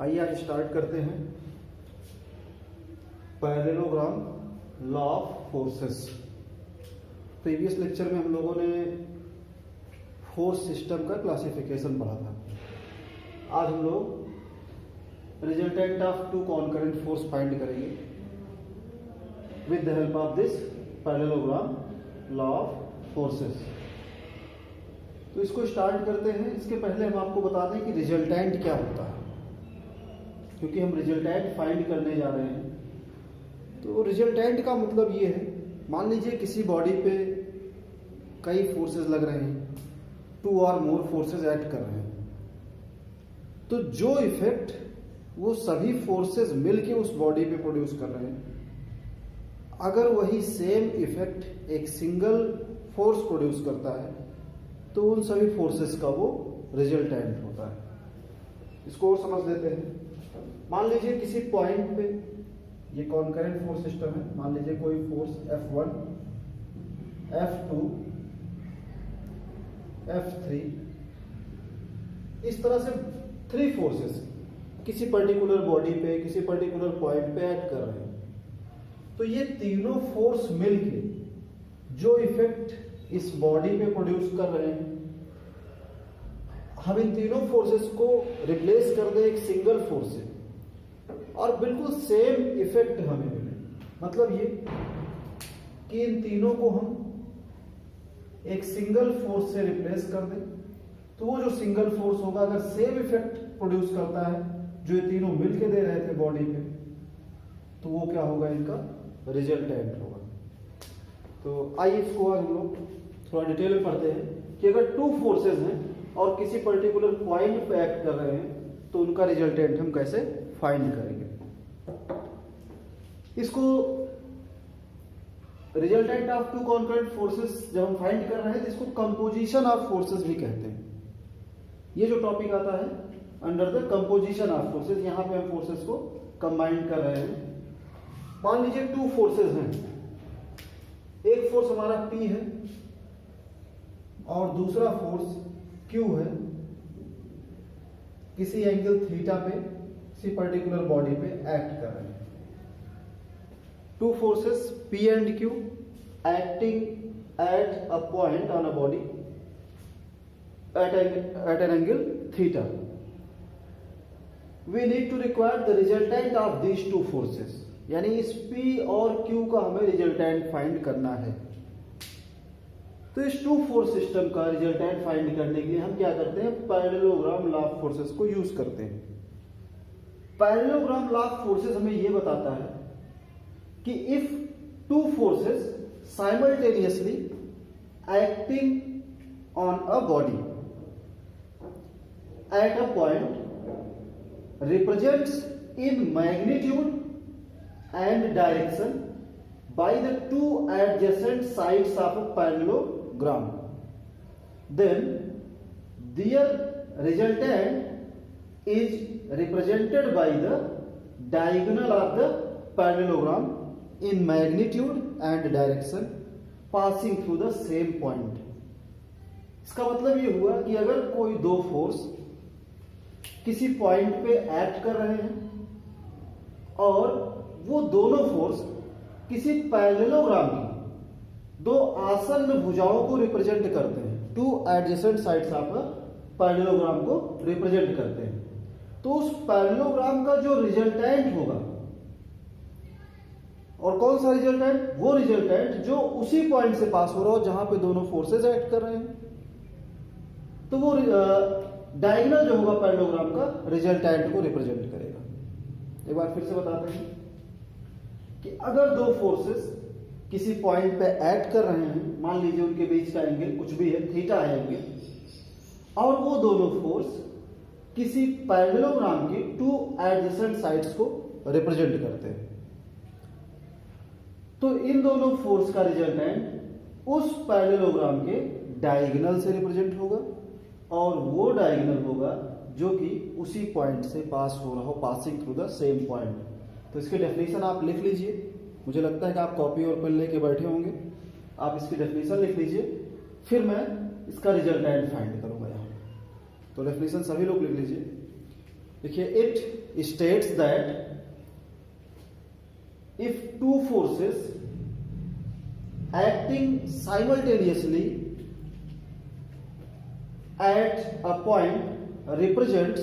आइए आज स्टार्ट करते हैं parallelogram law of forces. Previous lecture में हम लोगों ने फोर्स सिस्टम का क्लासिफिकेशन पढ़ा था। आज हम लोग resultant of two concurrent force find करेंगे with the help of this parallelogram law of forces. तो इसको स्टार्ट करते हैं। इसके पहले हम आपको बता दें कि रिजल्टेंट क्या होता है, क्योंकि हम रिजल्टेंट फाइंड करने जा रहे हैं। तो रिजल्टेंट का मतलब ये है, मान लीजिए किसी बॉडी पे कई फोर्सेस लग रहे हैं, टू और मोर फोर्सेस एक्ट कर रहे हैं, तो जो इफेक्ट वो सभी फोर्सेस मिलके उस बॉडी पे प्रोड्यूस कर रहे हैं, अगर वही सेम इफेक्ट एक सिंगल फोर्स प्रोड्यूस करता है तो उन सभी फोर्सेस का वो रिजल्टेंट होता है। इसको और समझ लेते हैं। मान लीजिए किसी पॉइंट पे ये कॉन्करेंट फोर्स सिस्टम है। मान लीजिए कोई फोर्स F1, F2, F3, इस तरह से थ्री फोर्सेस किसी पर्टिकुलर बॉडी पे किसी पर्टिकुलर पॉइंट पे एक्ट कर रहे हैं। तो ये तीनों फोर्स मिलके जो इफेक्ट इस बॉडी पे प्रोड्यूस कर रहे हैं, हम इन तीनों फोर्सेस को रिप्लेस कर दें एक सिंगल फोर्स से और बिल्कुल सेम इफेक्ट हमें मिले। मतलब ये कि इन तीनों को हम एक सिंगल फोर्स से रिप्लेस कर दें, तो वो जो सिंगल फोर्स होगा अगर सेम इफेक्ट प्रोड्यूस करता है जो ये तीनों मिलके दे रहे थे बॉडी पे, तो वो क्या होगा, इनका रिजल्टेंट होगा। तो आइए इसको आज हम लोग थोड़ा डिटेल में पढ़ते हैं कि अगर टू फोर्सेस हैं और किसी पर्टिकुलर पॉइंट पे एक्ट कर रहे हैं तो उनका रिजल्टेंट हम कैसे फाइंड करेंगे। इसको resultant of two concurrent forces जब हम फाइंड कर रहे हैं तो इसको कंपोजिशन ऑफ फोर्सेस भी कहते हैं। ये जो टॉपिक आता है under the composition of forces, यहां पे हम फोर्सेस को कंबाइन कर रहे हैं। मान लीजिए टू फोर्सेस हैं, एक फोर्स हमारा P है और दूसरा फोर्स Q है, किसी एंगल थीटा पे किसी पर्टिकुलर बॉडी पे एक्ट कर रहे हैं। To forces P and Q acting at a point on a body at an angle theta. We need to require the resultant of these two forces. यानी इस P और Q का हमें resultant find करना है। तो इस टू फोर्स सिस्टम का रिजल्टेंट फाइंड करने के लिए हम क्या करते हैं, पैरेललोग्राम लॉ ऑफ फोर्सेस को यूज करते हैं। पैरेललोग्राम लॉ ऑफ फोर्सेस हमें यह बताता है कि if two forces simultaneously acting on a body at a point represents in magnitude and direction by the two adjacent sides of a parallelogram, then their resultant is represented by the diagonal of the parallelogram in magnitude and direction passing through the same point. इसका मतलब ये हुआ कि अगर कोई दो force किसी point पे एक्ट कर रहे हैं और वो दोनों फोर्स किसी पैरेललोग्राम की दो आसन्न भुजाओं को रिप्रेजेंट करते हैं, two adjacent sides of a parallelogram को रिप्रेजेंट करते हैं, तो उस पैरेललोग्राम का जो रिजल्टेंट होगा, और कौन सा रिजल्टेंट, वो रिजल्टेंट जो उसी पॉइंट से पास हो रहा हो जहां पे दोनों फोर्सेस एक्ट कर रहे हैं, तो वो डायगोनल जो होगा पैरेललोग्राम का रिजल्टेंट को रिप्रेजेंट करेगा। एक बार फिर से बताते हैं कि अगर दो फोर्सेस किसी पॉइंट पे एक्ट कर रहे हैं, मान लीजिए उनके बीच का एंगल कुछ भी है, थीटा है एंगल, और वो दोनों फोर्स किसी पैरेललोग्राम की टू एडजेसेंट साइड्स को रिप्रेजेंट करते हैं, तो इन दोनों फोर्स का रिजल्टेंट उस पैरेललोग्राम के डायगोनल से रिप्रेजेंट होगा, और वो डायगोनल होगा जो कि उसी पॉइंट से पास हो रहा हो, passing through the same point. तो इसकी डेफिनेशन आप लिख लीजिए। मुझे लगता है कि आप कॉपी और पेन लेके बैठे होंगे, आप इसकी डेफिनेशन लिख लीजिए, फिर मैं इसका रिजल्टेंट फाइंड करूंगा यहाँ। तो डेफिनेशन सभी लोग लिख लीजिए। देखिए, it states that if two forces acting simultaneously at a point represents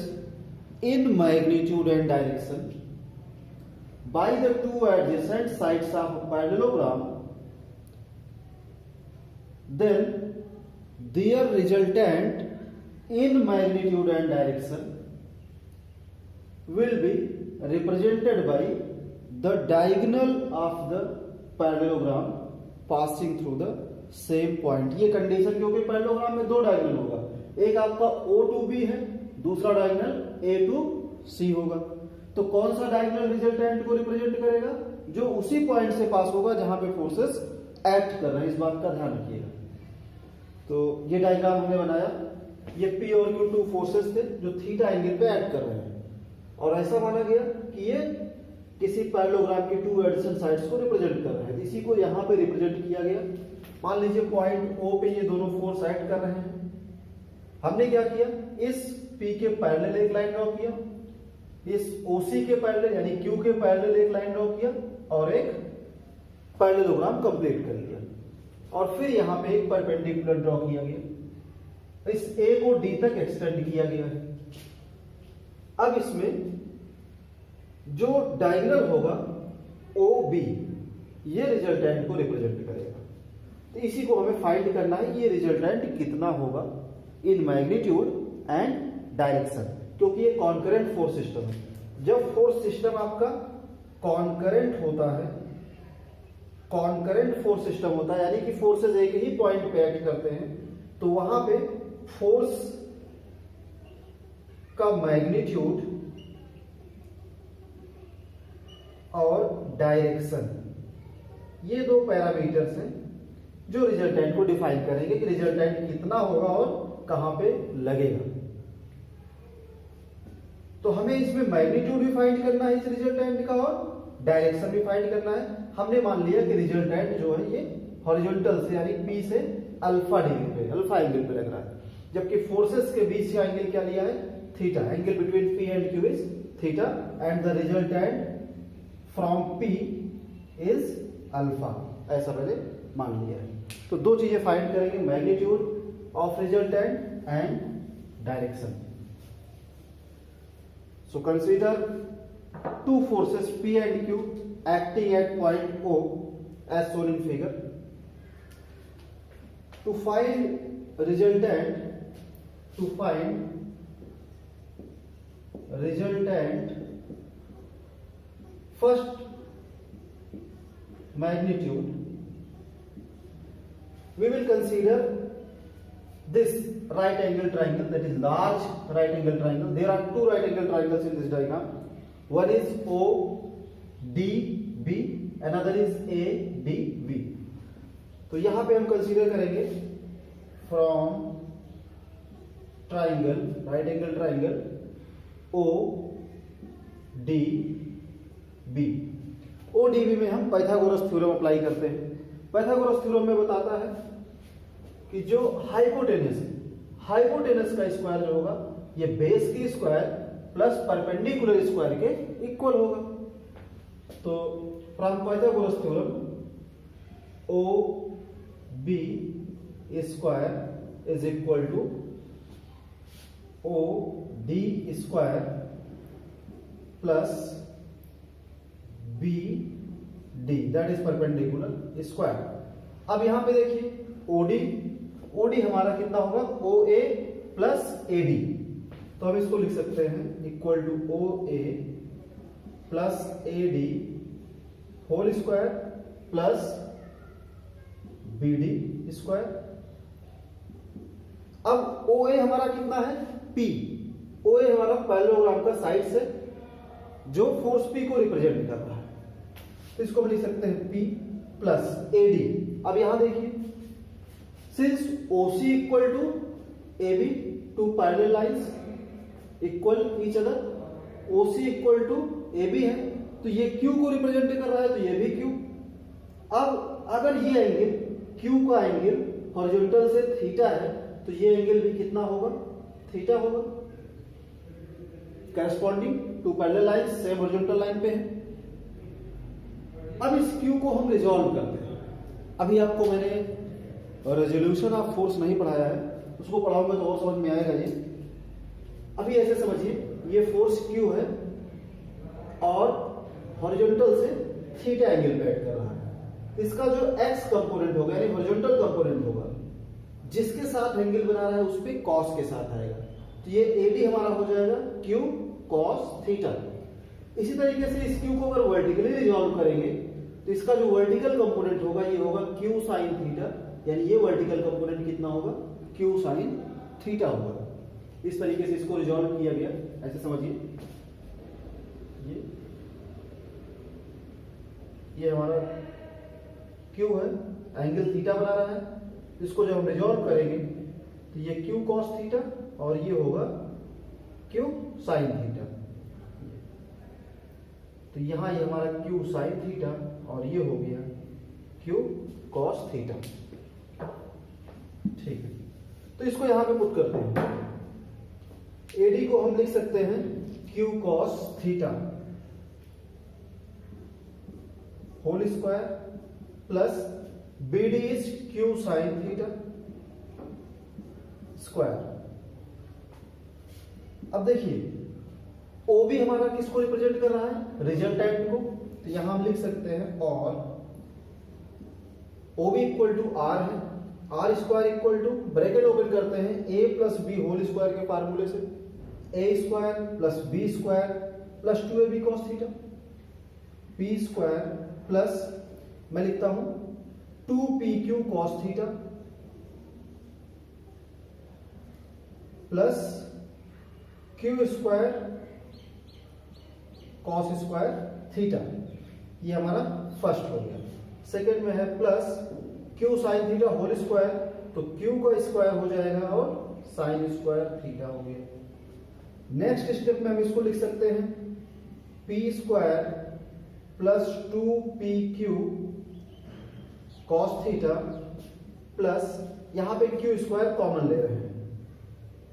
in magnitude and direction by the two adjacent sides of a parallelogram, then their resultant in magnitude and direction will be represented by the diagonal of the parallelogram passing through the same point. ये condition क्योंकि parallelogram में दो diagonal होगा, एक आपका O to B है, दूसरा diagonal A to C होगा। तो कौन सा डायगोनल रिजल्टेंट को रिप्रेजेंट करेगा? जो उसी पॉइंट से पास होगा जहां पे फोर्सेस एक्ट कर रहे हैं, इस बात का ध्यान रखिएगा। तो ये डायग्राम हमने बनाया, ये P और Q टू फोर्सेस थे जो थीटा एंगल पे एक्ट कर रहे हैं, और ऐसा माना गया कि ये किसी पैरेललोग्राम की टू एडजेसेंट साइड्स को रिप्रेजेंट कर रहे हैं। इसी को यहाँ पे रिप्रेजेंट किया गया। मान लीजिए पॉइंट O पे ये दोनों फोर्स एक्ट कर रहे हैं। हमने क्या किया, इस P के पैरेलल एक लाइन ड्रॉ किया, इस OC के पैरेलल यानी Q के पैरेलल एक लाइन ड्रॉ किया और एक पैरेललोग्राम कंप्लीट कर लिया, और फिर यहाँ पे एक परपेंडिकुलर ड्रॉ किया गया। इस A को D तक एक्सटेंड किया गया है। अब इसमें जो डायगोनल होगा OB, ये रिजल्टेंट को रिप्रेजेंट करेगा। तो इसी को हमें फाइंड करना है, ये रिजल्टेंट कितना होगा इन मैग्नीट्यूड एंड डायरेक्शन, क्योंकि ये कॉन्करेंट फोर्स सिस्टम है। जब फोर्स सिस्टम आपका कॉन्करेंट होता है, कॉन्करेंट फोर्स सिस्टम होता है यानी कि फोर्सेस एक ही पॉइंट पे एक्ट करते हैं, तो वहां पे फोर्स का मैग्नीट्यूड और डायरेक्शन, ये दो पैरामीटर्स हैं जो रिजल्टेंट को डिफाइन करेंगे कि रिजल्टेंट कितना होगा और कहां पे लगेगा। तो हमें इसमें मैग्नीट्यूड भी फाइंड करना है इस रिजल्टेंट का, और डायरेक्शन भी फाइंड करना है। हमने मान लिया कि रिजल्टेंट जो है ये हॉरिजॉन्टल से यानी P से अल्फा डिग्री पे, अल्फा एंगल पे लग रहा है, जबकि फोर्सेस के बीच का एंगल क्या लिया है, theta. Angle between P and Q is theta and the resultant from P is alpha, ऐसा पहले मान लिया है। तो दो चीजें फाइंड करेंगे, magnitude of resultant and direction. So consider two forces P and Q acting at point O as shown in figure. To find resultant, first magnitude, we will consider this right angle triangle, that is large right angle triangle. There are two right angle triangles in this diagram. One is ODB, another is ADB. तो यहां पे हम consider करेंगे from triangle, right angle triangle ODB। ODB में हम Pythagoras theorem apply करते हैं। Pythagoras theorem में बताता है कि जो हाइपोटेनस का स्क्वायर जो होगा ये बेस की स्क्वायर प्लस परपेंडिकुलर स्क्वायर के इक्वल होगा। तो from Pythagoras theorem OB square is equal to OD square plus BD, that is perpendicular square. अब यहां पे देखिए OD हमारा कितना होगा, OA प्लस AD, तो हम इसको लिख सकते हैं equal to OA plus AD whole square plus BD square. अब OA हमारा कितना है, P। OA हमारा पैरेललोग्राम का साइड से जो फोर्स P को रिप्रेजेंट कर रहा है, तो इसको हम लिख सकते हैं P प्लस AD। अब यहां देखिए, since OC equal to AB, two parallel lines equal each other, OC equal to AB है, तो ये Q को रिप्रेजेंट कर रहा है, तो ये भी Q। अब अगर ये एंगल Q का एंगल हॉरिजॉन्टल से थीटा है, तो ये एंगल भी कितना होगा, थीटा होगा। Corresponding to parallel line same horizontal line पे है। अब इस क्यू को हम रिजॉल्व करते हैं। अभी आपको मैंने रेजोल्यूशन ऑफ फोर्स नहीं पढ़ाया है, उसको पढ़ाऊंगा तो और समझ में आएगा ये। अभी ऐसे समझिए, ये फोर्स क्यू है और हॉरिजॉन्टल से थीटा एंगल पे ऐड कर रहा है। इसका जो एक्स कंपोनेंट होगा यानी हॉरिजॉन्टल कंपोनेंट होगा, जिसके साथ एंगल बना रहा है उस पे कॉस के साथ आएगा, तो ये एडी हमारा हो जाएगा क्यू कॉस थीटा। इसी तरीके से इस क्यू को अगर वर्टिकली रिजॉल्व करेंगे तो इसका जो वर्टिकल कंपोनेंट होगा ये होगा क्यू साइन थीटा, यानी ये वर्टिकल कंपोनेंट कितना होगा, क्यू साइन थीटा होगा। इस तरीके से इसको रिजॉल्व किया गया, ऐसे समझिए। ये हमारा क्यू है, एंगल थीटा बना रहा है, इसको जब हम रिजॉल्व करेंगे तो ये क्यू कॉस थीटा और ये होगा क्यू साइन थीटा। तो यहां ये हमारा क्यू साइन थीटा और ये हो गया क्यू कॉस थीटा। ठीक है, तो इसको यहां पे पुट करते हैं। एडी को हम लिख सकते हैं Q cos theta whole square plus BD is Q sine theta square. अब देखिए ओबी हमारा किसको रिप्रेजेंट कर रहा है, रिजल्टेंट को, तो यहां हम लिख सकते हैं और ओबी इक्वल टू आर है, R square equal to bracket open करते हैं A plus B whole square के फार्मूले से, A square plus B square plus 2ab cos theta, P square plus मैं लिखता हूं 2pq cos theta plus Q square cos square theta. ये हमारा फर्स्ट हो गया। सेकंड में है plus Q sine theta whole square, तो क्यू का स्क्वायर हो जाएगा और साइन स्क्वायर थीटा हो गया। नेक्स्ट स्टेप में हम इसको लिख सकते हैं P square plus 2pq cos theta plus यहां पे क्यू स्क्वायर कॉमन ले रहे हैं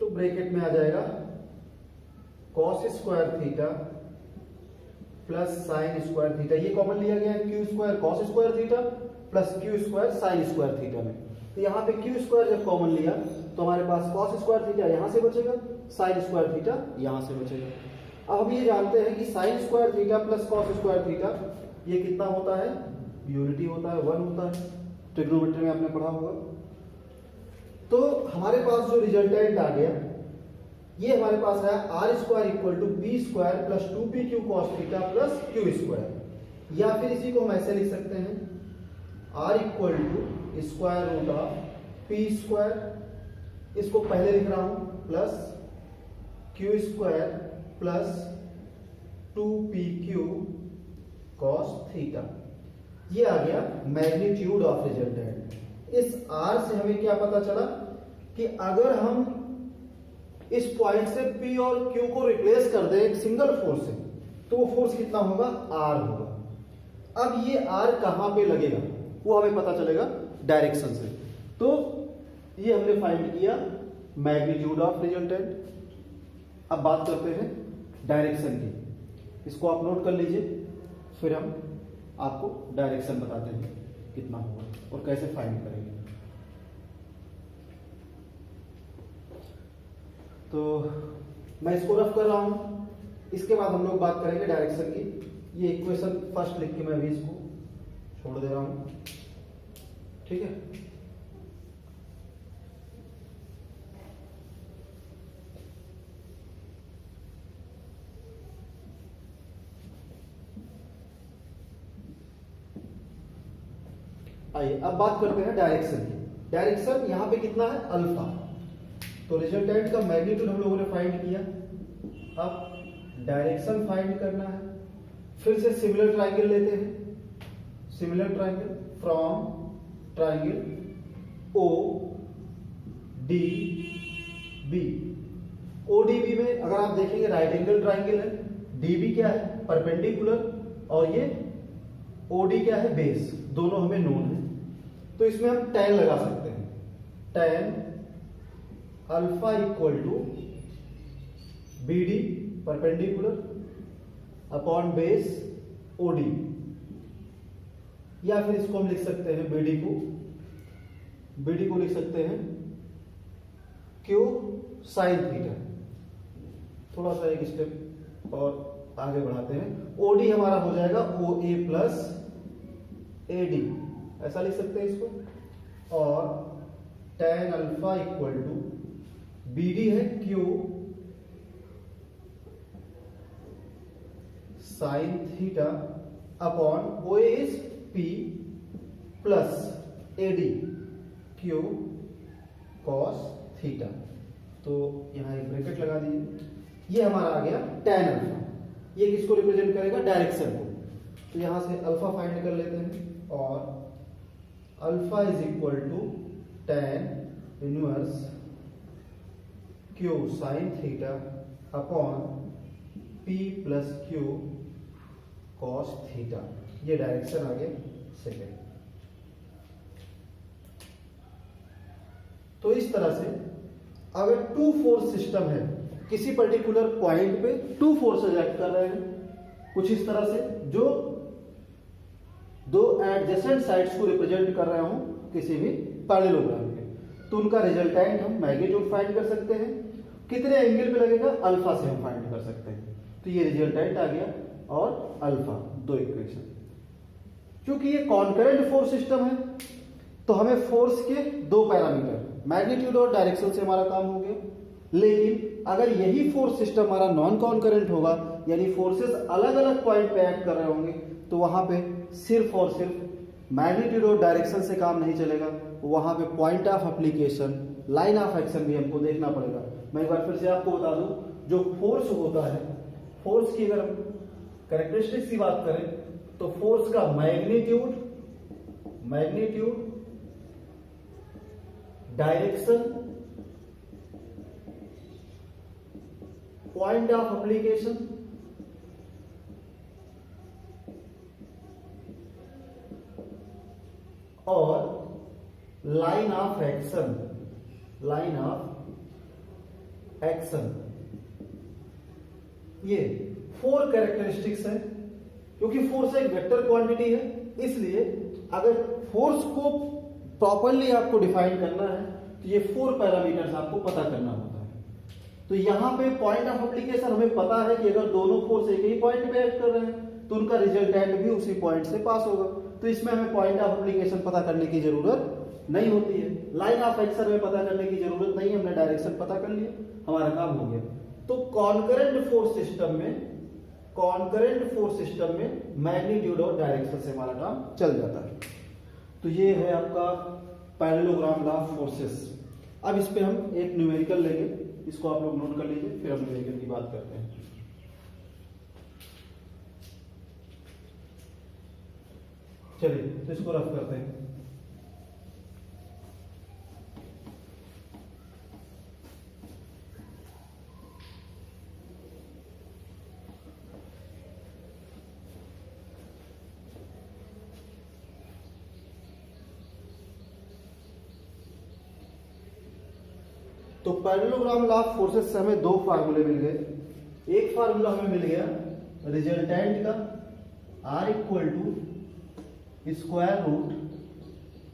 तो ब्रैकेट में आ जाएगा cos square theta plus sine square theta. ये कॉमन लिया गया है Q square cos square theta plus Q square sine square theta में। तो यहाँ पे क्यू स्क्वायर जब कॉमन लिया तो हमारे पास कॉस स्क्वायर थीटा यहां से बचेगा, साइन स्क्वायर थीटा यहां से बचेगा। अब हम ये जानते हैं कि sine square theta plus cos square theta ये कितना होता है, यूनिटी होता है, 1 होता है, ट्रिग्नोमेट्री में आपने पढ़ा होगा। तो हमारे पास जो रिजल्टेंट आ गया ये हमारे पास है R square equal to P square plus 2pq cos theta plus Q square, या फिर इसी को हम ऐसे लिख सकते हैं R equal to square root of P square, इसको पहले लिख रहा हूं, plus Q square plus 2pq cos theta. ये आ गया मैग्नीट्यूड ऑफ रिजल्टेंट। इस आर से हमें क्या पता चला कि अगर हम इस पॉइंट से P और Q को रिप्लेस कर दे एक सिंगल फोर्स से तो वो फोर्स कितना होगा, R होगा। अब ये R कहां पे लगेगा वो हमें पता चलेगा डायरेक्शन से। तो ये हमने फाइंड किया मैग्नीट्यूड ऑफ रिजल्टेंट। अब बात करते हैं डायरेक्शन की, इसको आप नोट कर लीजिए, फिर हम आपको डायरेक्शन बताते हैं कितना होगा और कैसे फाइंड करेंगे। तो मैं इसको रफ कर रहा हूं, इसके बाद हम लोग बात करेंगे डायरेक्शन की। ये इक्वेशन फर्स्ट लिख के मैं भी इसको छोड़ दे रहा हूं, ठीक है। आइए अब बात करते हैं डायरेक्शन की। डायरेक्शन यहां पे कितना है, अल्फा। तो रिजल्टेंट का मैग्नीट्यूड हम लोगों ने फाइंड किया, अब डायरेक्शन फाइंड करना है। फिर से सिमिलर ट्राइंगल लेते हैं, similar triangle from triangle O D B. O D B में अगर आप देखेंगे राइट एंगल ट्राइंगल है, डी बी क्या है, परपेंडिकुलर, और ये ओ डी क्या है, बेस, दोनों हमें नोन है। तो इसमें हम tan लगा सकते हैं, tan alpha equal to B D perpendicular upon base OD, या फिर इसको हम लिख सकते हैं बीडी को लिख सकते हैं क्यू साइन थीटा। थोड़ा सा एक स्टेप और आगे बढ़ाते हैं, ओडी हमारा हो जाएगा ओ ए प्लस ए डी, ऐसा लिख सकते हैं इसको, और tan alpha equal to B D है Q sine theta upon O A is P plus A D Q cos theta. तो यहां एक ब्रैकेट लगा दीजिए, ये हमारा आ गया tan अल्फा। ये किसको रिप्रेजेंट करेगा? डायरेक्शन को। तो यहां से अल्फा फाइंड कर लेते हैं, और alpha is equal to tan inverse Q sine theta upon p plus Q cos theta. ये डायरेक्शन आ गया सेकेंड। तो इस तरह से अगर टू फोर्स सिस्टम है, किसी पर्टिकुलर पॉइंट पे टू फोर्सेज एक्ट कर रहे हैं कुछ इस तरह से, जो दो एडजेसेंट साइड्स को रिप्रेजेंट कर रहे हो किसी भी पैरेललोग्राम के, तो उनका रिजल्टेंट हम मैग्नीट्यूड फाइंड कर सकते हैं। कितने एंगल पे लगेगा? अल्फा से हम फाइंड कर सकते हैं। तो ये रिजल्टेंट आ गया, और अल्फा, दो इक्वेशन। क्योंकि ये कॉन्करेंट फोर्स सिस्टम है, तो हमें फोर्स के दो पैरामीटर मैग्नीट्यूड और डायरेक्शन से हमारा काम हो गया। लेकिन अगर यही फोर्स सिस्टम हमारा नॉन कॉन्करेंट होगा, यानी फोर्सेस अलग अलग पॉइंट पे एक्ट कर रहे होंगे, तो वहां पे सिर्फ और सिर्फ मैग्नीट्यूड और डायरेक्शन से काम नहीं चलेगा, वहां पे point of application, line of action भी हमको देखना पड़ेगा। मैं एक बार फिर से आपको बता दूं, जो फोर्स होता है, फोर्स की अगर हम कैरेक्टरिस्टिक्स की बात करें, तो फोर्स का magnitude, direction, point of application और लाइन ऑफ एक्शन, ये 4 कैरेक्टरिस्टिक्स है। क्योंकि फोर्स एक वेक्टर क्वांटिटी है, इसलिए अगर फोर्स को प्रॉपरली आपको डिफाइन करना है, तो ये 4 पैरामीटर्स आपको पता करना होता है। तो यहां पे पॉइंट ऑफ एप्लीकेशन हमें पता है कि अगर दोनों फोर्स एक ही पॉइंट पे एक्ट कर रहे हैं, तो उनका रिजल्टेंट भी उसी पॉइंट से पास होगा। तो इसमें हमें पॉइंट ऑफ एप्लीकेशन पता करने की जरूरत नहीं होती है। लाइन ऑफ एक्शन में पता करने की जरूरत नहीं, हमने डायरेक्शन पता कर लिया, हमारा काम हो गया। तो कॉन्करेंट फोर्स सिस्टम में मैग्नीट्यूड और डायरेक्शन से हमारा काम चल जाता है। तो ये है आपका पैरेललोग्राम लॉ ऑफ फोर्सेस। अब इस पे हम एक न्यूमेरिकल लेंगे, इसको आप लोग नोट कर लीजिए, फिर हम न्यूमेरिकल की बात करते हैं। चलिए तो इसको रफ करते हैं। तो पैरेललोग्राम लॉ ऑफ फोर्सेस से हमें 2 फार्मूले मिल गए। एक फार्मूला हमें मिल गया रिजल्टेंट का, R equal to square root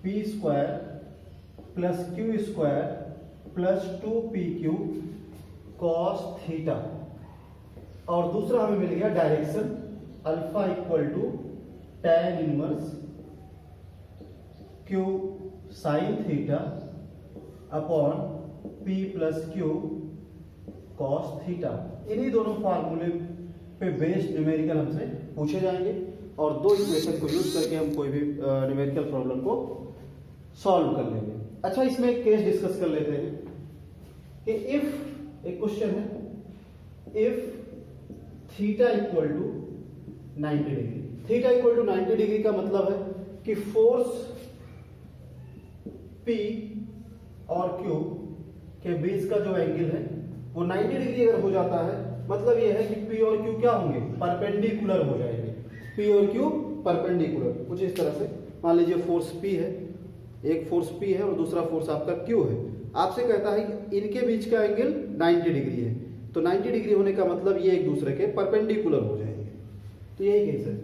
P square plus Q square plus 2pq cos theta, और दूसरा हमें मिल गया direction, alpha equal to tan inverse q sine theta upon p plus Q cos theta. इन्हीं दोनों फार्मूले पे बेस्ड न्यूमेरिकल हमसे पूछे जाएंगे, और 2 इक्वेशन को यूज करके हम कोई भी न्यूमेरिकल प्रॉब्लम को सॉल्व कर लेंगे। अच्छा, इसमें एक केस डिस्कस कर लेते हैं कि इफ, एक क्वेश्चन है, if theta equal to 90 degree. Theta equal to 90 degree का मतलब है कि फोर्स P और Q के बीच का जो एंगल है वो 90 डिग्री अगर हो जाता है, मतलब ये है कि P और Q क्या होंगे? परपेंडिकुलर हो जाएंगे। P और Q परपेंडिकुलर। कुछ इस तरह से मान लीजिए फोर्स P है, एक फोर्स P है और दूसरा फोर्स आपका Q है। आपसे कहता है कि इनके बीच का एंगल 90 डिग्री है, तो 90 डिग्री होने का मतलब ये एक दूसरे के परपेंडिकुलर हो जाएंगे। तो यही केस है।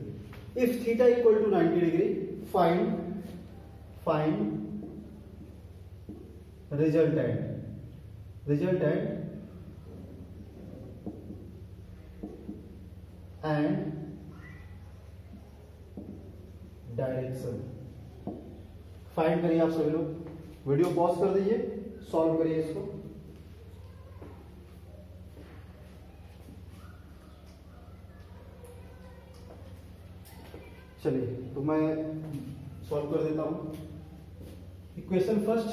If theta equal to 90 degree find resultant and direction. Find करिए आप सभी लोग, वीडियो पॉज कर दीजिए, सॉल्व करिए इसको। चलिए तो मैं सॉल्व कर देता हूं। इक्वेशन फर्स्ट,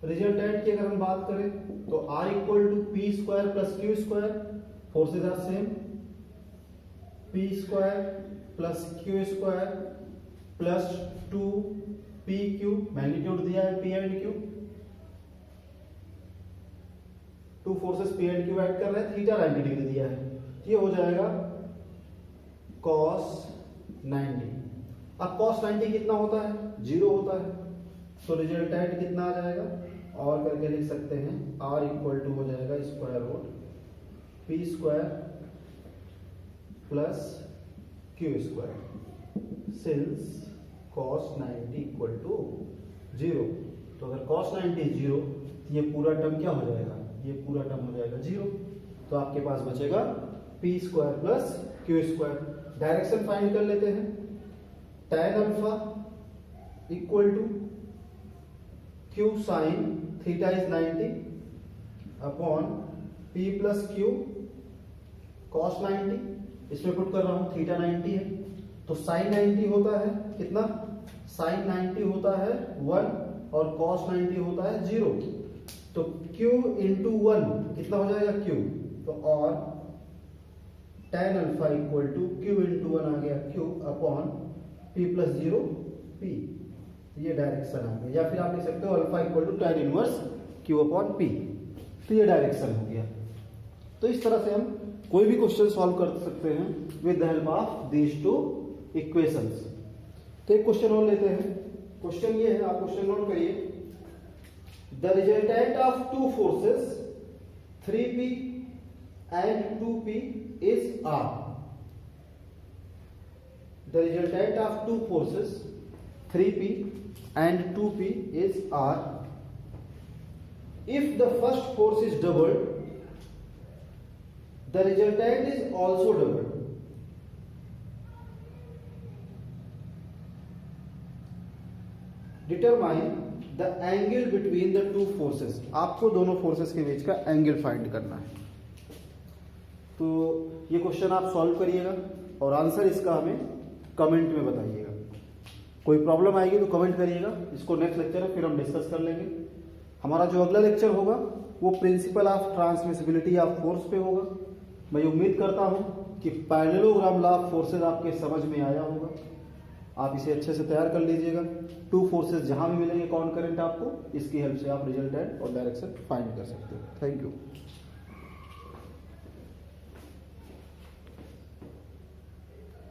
रिजल्टेंट की अगर हम बात करें तो R equal to P square plus Q square, forces are same, P square plus Q square plus 2pq, magnitude दिया है P and Q, two forces P and Q add कर रहे हैं, थीटा 90 डिग्री दिया है, ये हो जाएगा cos 90। अब cos 90 कितना होता है? 0 होता है, तो रिजल्टेंट कितना आ जाएगा? और करके लिख सकते हैं R इक्वल टू हो जाएगा square root P square plus Q square since cos 90 equal to 0। तो अगर cos 90 0, ये पूरा टर्म क्या हो जाएगा? ये पूरा टर्म हो जाएगा 0। तो आपके पास बचेगा P square plus Q square. Direction find कर लेते हैं। tan alpha equal to Q sine theta is 90 upon P plus Q cos 90, इसमें पुट कर रहा हूं, थीटा 90 है तो साइन 90 होता है कितना? साइन 90 होता है 1 और कॉस 90 होता है 0। तो q इंटू 1 कितना हो जाएगा? q। तो और tan alpha equal to Q into 1 आ गया q upon p plus 0 p। ये डायरेक्शन आ गया, या फिर आप लिख सकते हो alpha equal to tan inverse q upon p। तो ये डायरेक्शन हो गया। तो इस तरह से हम कोई भी क्वेश्चन सॉल्व कर सकते हैं with the help of these two equations. तो एक क्वेश्चन और लेते हैं। क्वेश्चन ये है, आप क्वेश्चन नोट करिए। The resultant of two forces 3p and 2p is R। The resultant of two forces 3p and 2p is R. If the first force is doubled, the resultant is also doubled. Determine the angle between the two forces. आपको दोनों forces के बीच का angle find करना है। तो ये question आप solve करिएगा और आंसर इसका हमें कमेंट में बताइएगा। कोई प्रॉब्लम आएगी तो कमेंट करिएगा। इसको नेक्स्ट लेक्चर में फिर हम डिस्कस कर लेंगे। हमारा जो अगला लेक्चर होगा वो principle of transmissibility of force पे होगा। मैं उम्मीद करता हूं कि पैरेललोग्राम लॉ ऑफ फोर्सेज आपके समझ में आया होगा। आप इसे अच्छे से तैयार कर लीजिएगा। टू फोर्सेज जहां भी मिलेंगे कॉन्करेंट, आपको इसकी हेल्प से आप रिजल्टेंट और डायरेक्शन फाइंड कर सकते हो। Thank you.